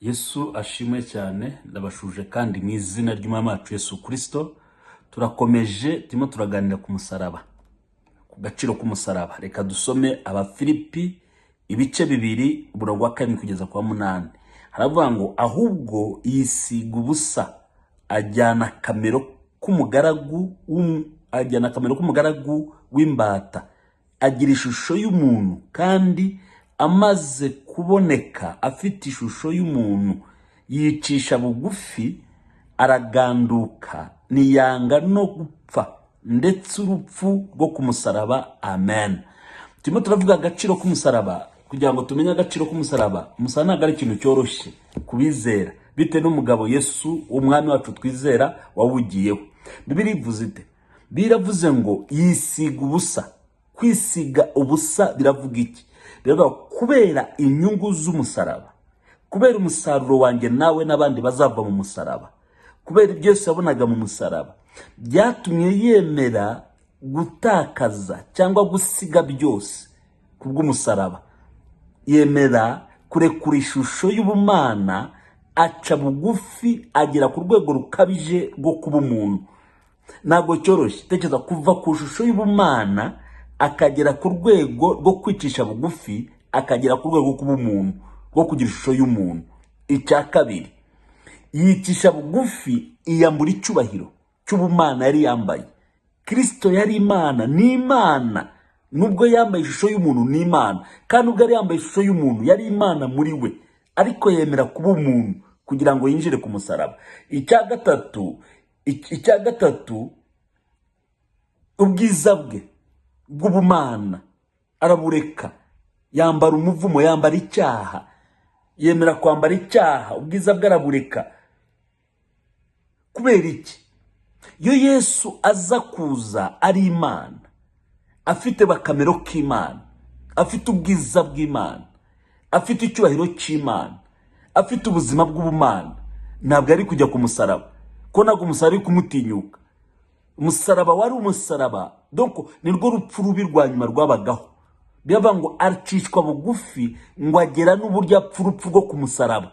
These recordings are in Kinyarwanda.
Yesu ashimwe cyane, ndabashuje kandi mu izina ry'Umwami wacu Yesu Kristo. Turakomeje turimo turaganira ku musaraba, ku gaciro k'umusaraba. Reka dusome Abafilipi ibice 2 umurongo wa 1 kugeza kwa 8. Haravuga ngo ahubwo yisiga ubusa ajyana kamero k'umugaragu w'imbata, agira ishusho y'umuntu, kandi amaze kuboneka afite ishusho y'umuntu yicisha bugufi, araganduka, niyanga no gupfa, ndetse urupfu rwo kumusaraba. Amen. Turimo turavuga agaciro k'umusaraba kugira ngo tumenye agaciro k'umusaraba. Umusaraba ntabwo ari ikintu cyoroshye kubizera, bite n'umugabo Yesu umwami wacu twizera wawugiyeho. Bibiliya ivuze ite? Biravuze ngo yisiga ubusa. Kwisiga ubusa biravuga iki? Biravuga kubera inyungu z'umusaraba, kubera umusaruro wanjye nawe n'abandi bazava mu musaraba, kubera ibyo Yesu yabonaga mu musaraba, byatumye yemera gutakaza cyangwa gusiga byose kubw'umusaraba. Yemera kurekura ishusho y'ubumana, aca bugufi, agera ku rwego rukabije rwo kuba umuntu. Ntabwo cyoroshye. Tekereza kuva ku shusho y'ubumana akagera ku rwego rwo kwicisha bugufi, akagera ku rwego rwo kuba umuntu, rwo kugira ishusho y'umuntu. Icya kabiri, yicisha bugufi, iyambura icyubahiro cy'ubumana yari yambaye. Kristo yari Imana, ni Imana. Nubwo yambaye ishusho y'umuntu, ni Imana. Kandi ubwo yari yambaye ishusho y'umuntu, yari Imana muri we, ariko yemera kuba umuntu kugira ngo yinjire ku musaraba. Icya gatatu, ubwiza bwe bw'ubumana arabureka, yambara umuvumo, yambara icyaha, yemera kwambara icyaha, ubwiza bwe arabureka. Kubera iki? Iyo Yesu aza kuza ari Imana, afite bakamero k'Imana, afite ubwiza bw'Imana, afite icyubahiro cy'Imana, afite ubuzima bw'ubumana, ntabwo ari kujya ku musaraba, ko ntabwo umusaraba ari kumutinyuka. Umusaraba wari umusaraba, donc nirwo rupfu rubi rwa nyuma rwabagaho. Biravuga ngo aricishwa bugufi ngo agera n'uburyo apfa urupfu rwo ku musaraba.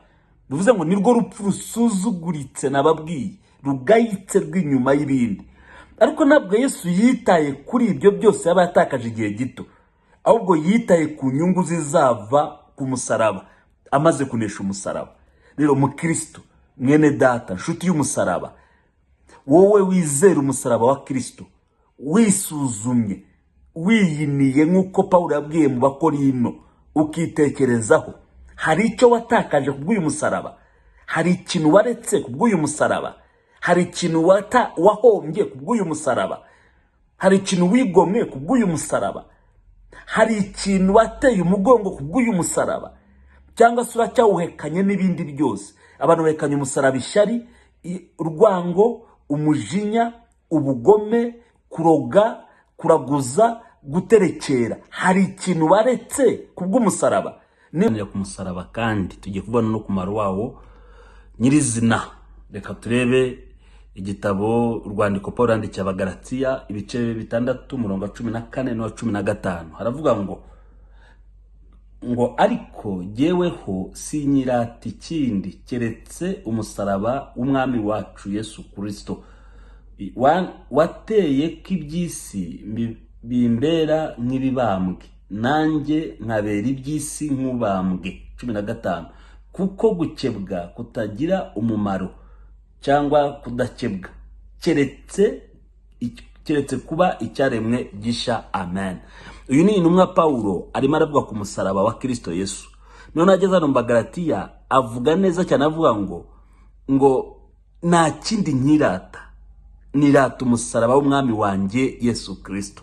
Bivuze ngo nirwo rupfu rusuzuguritse, nababwiye, rugayitse rw'inyuma y'ibindi. Ariko ntabwo Yesu yitaye kuri ibyo byose yaba yatakaje igihe gito, ahubwo yitaye ku nyungu zizava ku musaraba amaze kunesha umusaraba. Rero Mukristo, mwene data, nshuti y'umusaraba, wowe wizera umusaraba wa Kristo, wisuzumye, wiyiniye nk'uko Pawulo yabwiye mu Bakorino, ukitekerezaho, hari icyo watakaje kubw'uyu musaraba, hari ikintu waretse kubw'uyu musaraba, hari ikintu wahombye kubw'uyu musaraba, hari ikintu wigomwe kubw'uyu musaraba, hari ikintu wateye umugongo kubw'uyu musaraba, cyangwa se uracyawuhekanye n'ibindi byose. Abantu bahekanye umusaraba ishyari, urwango, umujinya, ubugome, kuroga, kuraguza, guterekera. Hari ikintu waretse kubw'umusaraba. Niba ku musaraba kandi tugiye kubona no kumara wawo nyirizina. Reka turebe igitabo urwandiko Paulo yandikiye Abagalatiya ibice 6 umurongo wa 14 n'uwa 15. Haravuga ngo ariko jyeweho sinyirata ikindi keretse umusaraba w'umwami wacu Yesu Kristo, wateye k'iby'isi bimbera nk'ibibambwe, nanjye nkabera iby'isi nk'ubambwe. 15. Kuko gukebwa kutagira umumaro cyangwa kudakebwa, keretse kuba icyaremwe gisha. Amen. Uyu ni intumwa Paulo arimo aravuga ku musaraba wa Kristo Yesu. None ageze hano mu Bagalatiya avuga neza cyane, avuga ngo nta kindi nkirata, nirata umusaraba w'umwami wanjye Yesu Kristo.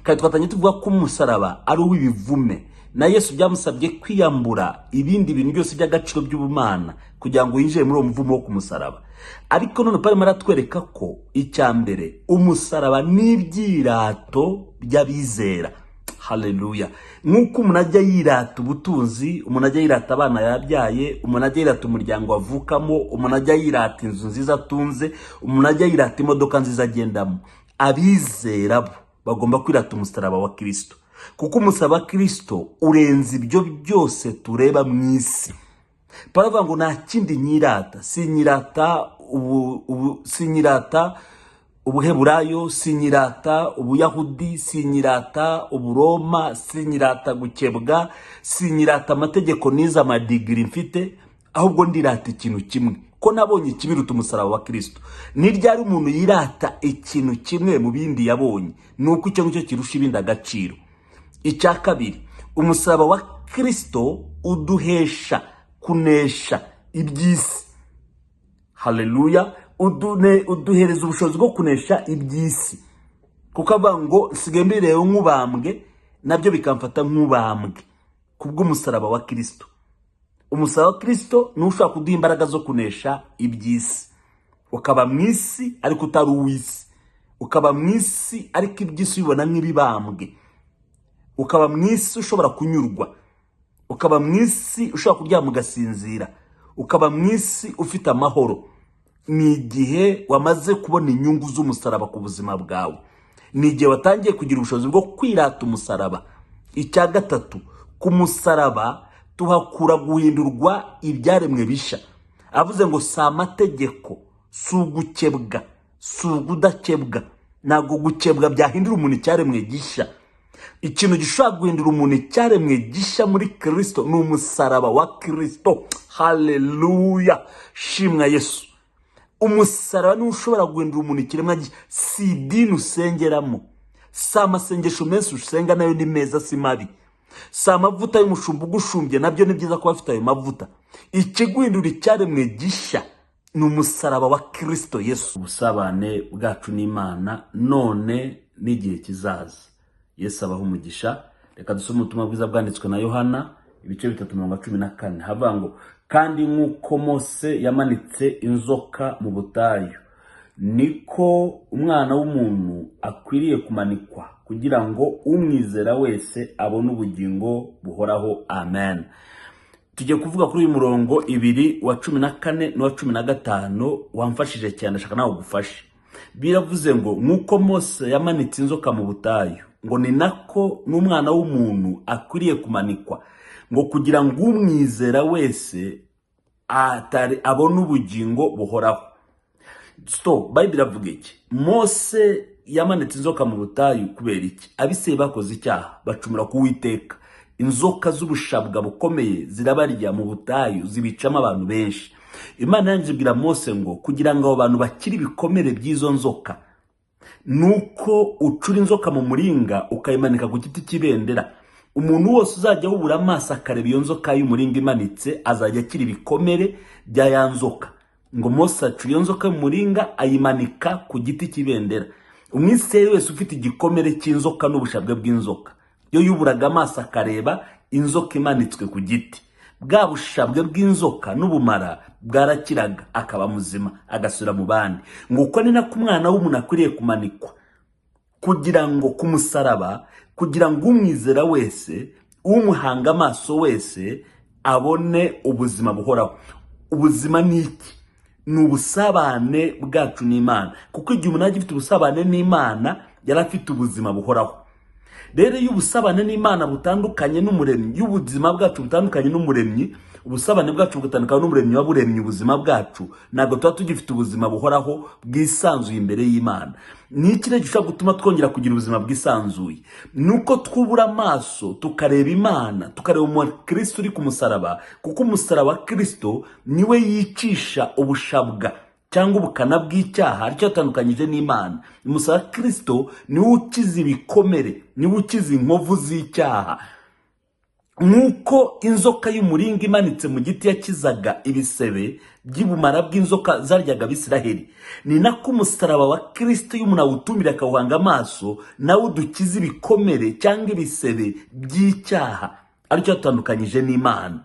Kandi twatanye tuvuga ko umusaraba ari uw'ibivume, na Yesu byamusabye kwiyambura ibindi bintu byose by'agaciro by'ubumana kugira ngo yinjire muri uwo muvumo wo ku musaraba. Ariko none Paulo aratwereka ko icya mbere umusaraba n'ibyirato by'abizera. Haleluya. Nk'uko umuntu ajya yirata ubutunzi, umuntu ajya yirata abana yabyaye, umuntu ajya yirata umuryango avukamo, umuntu ajya yirata inzu nziza atunze, umuntu ajya yirata imodoka nziza agendamo, abizera bo bagomba kwirata umusaraba wa Kristo, kuko umusaraba wa Kristo urenze ibyo byose tureba mu isi. Pawulo avuga ngo nta kindi nyirata, sinyirata ubuheburayo, sinyirata ubuyahudi, sinyirata uburoma, sinyirata gukebwa, sinyirata amategeko niza amadigiri mfite, ahubwo ndirata ikintu kimwe, ko nabonye ikibiruta umusaraba wa Kristo. Ni ryari umuntu yirata ikintu kimwe mu bindi yabonye? Nuko icyo ngicyo kirusha ibindi agaciro. Icya kabiri, umusaraba wa Kristo uduhesha kunesha iby'isi. Haleluya. Uduhereza ubushobozi bwo kunesha iby'isi, kuko avuga ngo nsigaye mbirewe nk'ubambwe, nabyo bikamfata nk'ubambwe kubw'umusaraba wa Kristo. Umusaraba wa Kristo ni ushobora kuduha imbaraga zo kunesha iby'isi, ukaba mu isi ariko utari uw'isi, ukaba mu isi ariko iby'isi ubibona nk'ibibambwe, ukaba mu isi ushobora kunyurwa, ukaba mu isi ushobora kuryama ugasinzira, ukaba mu isi ufite amahoro. Ni igihe wamaze kubona inyungu z'umusaraba ku buzima bwawe, ni igihe watangiye kugira ubushobozi bwo kwirata umusaraba. Icya gatatu, ku musaraba tuhakura guhindurwa ibyaremwe bisha. Avuze ngo si amategeko, si ugukebwa, si ugudakebwa. Ntabwo gukebwa byahindura umuntu icyaremwe gisha. Ikintu gishobora guhindura umuntu icyaremwe gisha muri Kristo ni umusaraba wa Kristo. Haleluya, shimwa Yesu. Umusaraba ni ushobora guhindura umuntu ikiremwa gisha. Si idini usengeramo, si amasengesho menshi usenga nayo ni meza si mabi, si amavuta y'umushumba ugushumbye nabyo ni byiza kuba afite ayo mavuta. Ikiguhindura icyaremwe gisha ni umusaraba wa Kristo Yesu. Ubusabane bwacu n'Imana none n'igihe kizaza. Yesu abaho umugisha. Reka dusome ubutumwa bwiza bwanditswe na Yohana ibice 3:14. Havuga ngo kandi nk'uko Mose yamanitse inzoka mu butayu, niko umwana w'umuntu akwiriye kumanikwa, kugira ngo umwizera wese abone ubugingo buhoraho. Amen. Tugiye kuvuga kuri uyu murongo 2:14 n'uwa 15 wamfashije cyane, ashaka nawe gufashe. Biravuze ngo nk'uko Mose yamanitse inzoka mu butayu, ngo ni nako n'umwana w'umuntu akwiriye kumanikwa, ngo kugira ngo umwizera wese abone ubugingo buhoraho. Bible avuga iki? Mose yamanitse inzoka mu butayu kubera iki? Abiseye bakoze icyaha, bacumura ku Uwiteka. Inzoka z'ubushabwa bukomeye zirabarya mu butayu, zibicamo abantu benshi. Imana yanjibwira Mose ngo kugira ngo abo bantu bakiri ibikomere by'izo nzoka, nuko ucura inzoka mu muringa ukayimanika ku giti cy'ibendera. Umuntu wose uzajya wubura amaso akareba iyo nzoka y'umuringa imanitse azajya akira ibikomere bya ya nzoka. Ngo Mose acura iyo nzoka mu muringa ayimanika ku giti cy'ibendera. Umwisirayeli wese ufite igikomere cy'inzoka n'ubushabwe bw'inzoka, iyo yuburaga amaso akareba inzoka imanitswe ku giti, bwa bushabwe bw'inzoka n'ubumara bwarakiraga, akaba muzima, agasura mu bandi. Ngo uko ni nako umwana w'umuntu akwiriye kumanikwa, kugira ngo ku musaraba, kugira ngo umwizera wese, umuhanga amaso wese abone ubuzima buhoraho. Ubuzima ni iki? Ni ubusabane bwacu n'Imana, kuko igihe umuntu agifite ubusabane n'Imana yari afite ubuzima buhoraho. Rero iyo ubusabane n'Imana butandukanye n'umuremyi, iyo ubuzima bwacu butandukanye n'umuremyi, ubusabane bwacu butandukanye n'umuremyi waburemye ubuzima bwacu, ntabwo tuba tugifite ubuzima buhoraho bwisanzuye imbere y'Imana. Ni iki rero gishobora gutuma twongera kugira ubuzima bwisanzuye? Nuko twubura amaso tukareba Imana, tukareba umukristo uri ku musaraba, kuko umusaraba wa Kristo niwe yicisha ubushabwa cyangwa ubukana bw'icyaha, aricyo atandukanyije n'Imana. Umusaraba wa Kristo niwe ukiza ibikomere, niwe ukiza inkovu z'icyaha. Nk'uko inzoka y'umuringa imanitse mu giti yakizaga ibisebe by'ubumara bw'inzoka zaryaga Abisiraheli, ni nako umusaraba wa Kristo iyo umuntu awutumbira akawuhanga amaso, nawe udukiza ibikomere cyangwa ibisebe by'icyaha, aricyo atandukanyije n'Imana.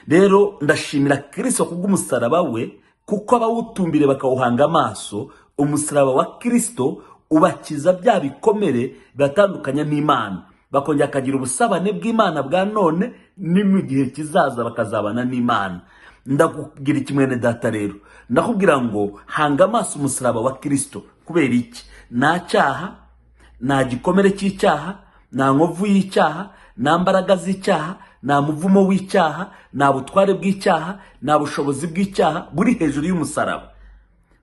Rero ndashimira Kristo kubw'umusaraba we, kuko abawutumbire bakawuhanga amaso, umusaraba wa Kristo ubakiza bya bikomere batandukanya n'Imana, bakongera akagira ubusabane bw'Imana bwa none ni mu gihe kizaza bakazabana n'Imana. Ndakubwira iki mwene data rero? Ndakubwira ngo hanga amaso umusaraba wa Kristo. Kubera iki? Nta cyaha, nta gikomere cy'icyaha, nta nkovu y'icyaha, nta mbaraga z'icyaha, nta muvumo w'icyaha, nta butware bw'icyaha, nta bushobozi bw'icyaha buri hejuru y'umusaraba.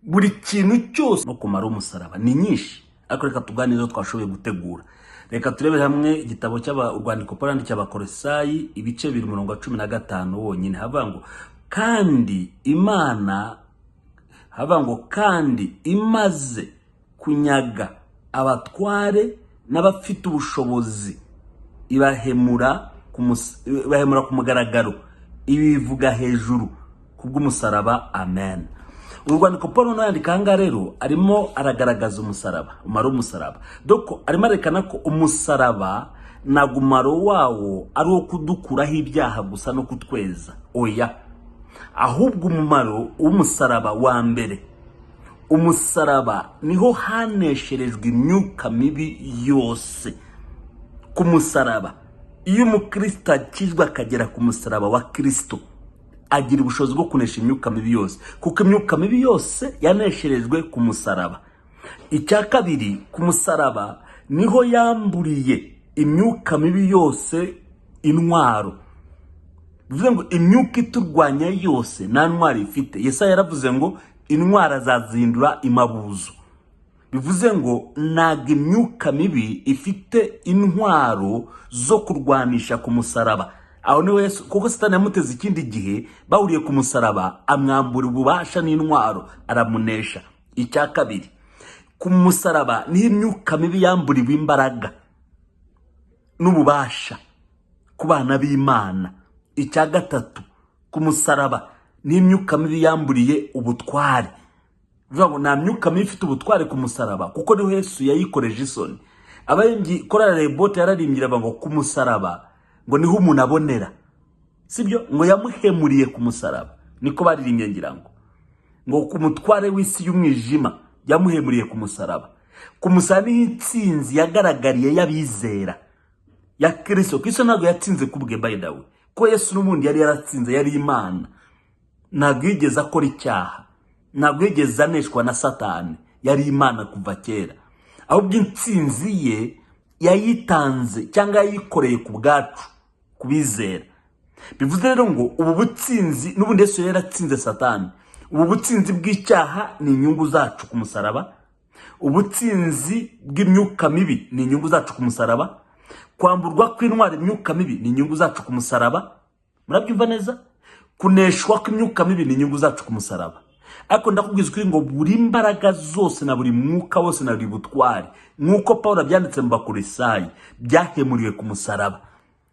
Buri kintu cyose no kumara umusaraba ni nyinshi, ariko reka tuganire twashoboye gutegura. Reka turebere hamwe igitabo urwandiko Pawulo yandikiye Abakolosayi ibice 2:15 wonyine. Havuga ngo kandi imaze kunyaga abatware n'abafite ubushobozi ibahemura ku mugaragaro, ibivuga hejuru kubw'umusaraba. Amen. Urwandiko Pawulo yandika hanga rero arimo aragaragaza umusaraba, umaro w'umusaraba. Doko arimo arekana ko umusaraba nagumaro wawo ari wo kudukuraho ibyaha gusa no kutweza. Oya, ahubwo umumaro w'umusaraba wa mbere, umusaraba niho hanesherejwe imyuka mibi yose. Ku musaraba, iyo umukristo akizwa akagera ku musaraba wa Kristo, agira ubushobozi bwo kunesha imyuka mibi yose, kuko imyuka mibi yose yanesherejwe ku musaraba. Icya kabiri, ku musaraba niho yamburiye imyuka mibi yose intwaro. Bivuze ngo imyuka iturwanya yose nta ntwaro ifite. Yesaya yaravuze ngo intwara azazindura imabuzo. Bivuze ngo ntago imyuka mibi ifite intwaro zo kurwanisha ku musaraba. Aho niwe Yesu, kuko Satani yamuteze ikindi gihe bahuriye ku musaraba, amwambura ububasha n'intwaro aramunesha. Icya kabiri, ku musaraba niho imyuka mibi yamburiwe imbaraga n'ububasha ku bana b'Imana. Icya gatatu, ku musaraba niho imyuka mibi yamburiye ubutware. Bivuga ngo nta myuka mibi ifite ubutware ku musaraba, kuko niho Yesu yayikoreje isoni. Abayimbi korali Rebote yararimbye ngo ku musaraba ngo niho umuntu abonera, sibyo? Ngo yamuhemuriye ku musaraba, niko baririmbye ngira ngo ku mutware w'isi y'umwijima yamuhemuriye ku musaraba. Ku musaraba niho intsinzi yagaragariye y'abizera ya Kristo. Kristo ntabwo yatsinze kubwe, by the way, ko Yesu n'ubundi yari yaratsinze, yari Imana. Ntabwo yigeze akora icyaha, ntabwo yigeze aneshwa na Satani, yari Imana kuva kera. Ahubwo intsinzi ye yayitanze cyangwa yayikoreye ku bwacu, kubizera. Bivuze rero ngo ubu butsinzi n'ubundi Yesu yaratsinze Satani. Ubu butsinzi bw'icyaha ni inyungu zacu ku musaraba. Ubutsinzi bw'imyuka mibi ni inyungu zacu ku musaraba. Kwamburwa kw'intwara imyuka mibi ni inyungu zacu ku musaraba. Murabyumva neza? Kuneshwa kw'imyuka mibi ni inyungu zacu ku musaraba. Ariko ndakubwiza ukuri ngo buri imbaraga zose na buri mwuka wose na buri butware, nk'uko Pawulo byanditse mu Bakolosayi, byahemuriwe ku musaraba.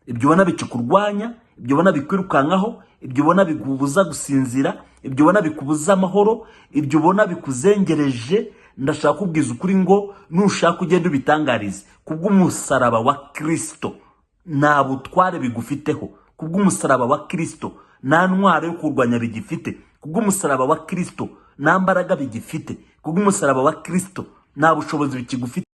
Ibyo ubona bikikurwanya, ibyo ubona bikwirukankaho, ibyo ubona bikubuza gusinzira, ibyo ubona bikubuza amahoro, ibyo ubona bikuzengereje, ndashaka kubwiza ukuri ngo nushaka ugende ubitangarize. Kubw'umusaraba wa Kristo nta butware bigufiteho. Kubw'umusaraba wa Kristo nta ntwaro yo kurwanya bigifite. Kubw'umusaraba wa Kristo nta mbaraga bigifite. Kubw'umusaraba wa Kristo nta bushobozi bikigufite.